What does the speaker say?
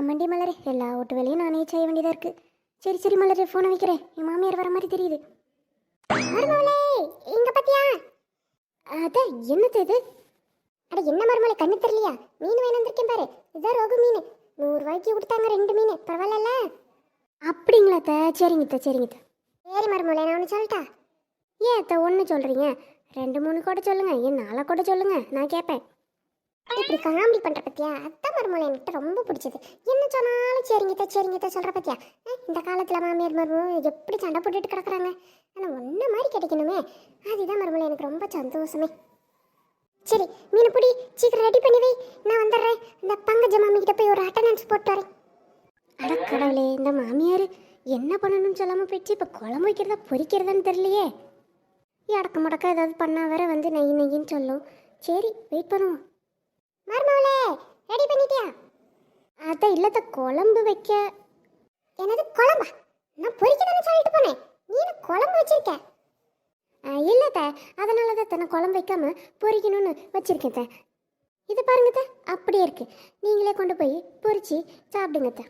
ஆமாண்டி மலர், எல்லா ஓட்டு வேலையும் நானே செய்ய வேண்டியதாக இருக்குது. சரி சரி மலர், ஃபோனை வைக்கிறேன். என் மாமியார் வர மாதிரி தெரியுது. மருமகளே, இங்க பாத்தியா? அதான் என்னது இது? அட என்ன மருமகளே, கண்ணு தெரியலையா? மீன் வேணும் வந்திருக்கேன் பாரு. இதுதான் ரோகு மீன். 100 ரூபாய்க்கு கொடுத்தாங்க 2 மீன். பரவாயில்ல? அப்படிங்களா அத்தை? சரிங்க அத்தை, சரிங்க அத்தை. சரி மருமகளே, நான் ஒன்று சொல்லட்டா? ஏன் அத்தை ஒன்று சொல்கிறீங்க? 2 3 கூட சொல்லுங்க, ஏன் 4 கூட சொல்லுங்க, நான் கேட்பேன். இப்படி காமெடி பண்ற பத்தியா? அதான் மருமகளை என்கிட்ட ரொம்ப பிடிச்சது. என்ன சொன்னாலும் சரிங்க சொல்ற பத்தியா? இந்த காலத்துல மாமியார் மருமகள் எப்படி சண்டை போட்டுட்டு கிடக்குறாங்க. ஆனா ஒன்ன மாதிரி கிடைக்கணுமே, அதுதான் மருமகளை எனக்கு ரொம்ப சந்தோஷமே. சரி மீனை பிடி, சீக்கிரம் ரெடி பண்ணி வை, நான் வந்துடுறேன். இந்த பங்கஜ மாமி கிட்ட போய் ஒரு அட்டண்டன்ஸ் போட்டு வரேன். அட கடவுளே, இந்த மாமியார் என்ன பண்ணணும்னு சொல்லாம போயிடுச்சு. இப்ப குழம்பு வைக்கிறதா பொரிக்கிறதான்னு தெரியலையே. அடக்க முடக்க ஏதாவது பண்ணா வேற வந்து நெய்யின்னு சொல்லும். சரி வெயிட் பண்ணுவோம். மருமகளே, ரெடி பண்ணிட்டியா? அதான் இல்லத்த, குழம்பு வைக்க. என்னது குழம்பா? நான் பொரிக்கணும்னு சொல்லிட்டு போனேன், நீ என்ன குழம்பு வச்சிருக்க? இல்லத்த, அதனால தான் நான் குழம்பு வைக்காம பொரிக்கணும்னு வச்சிருக்கேன். இது பாருங்க, அப்படியே இருக்கு. நீங்களே கொண்டு போய் பொரிச்சு சாப்பிடுங்க.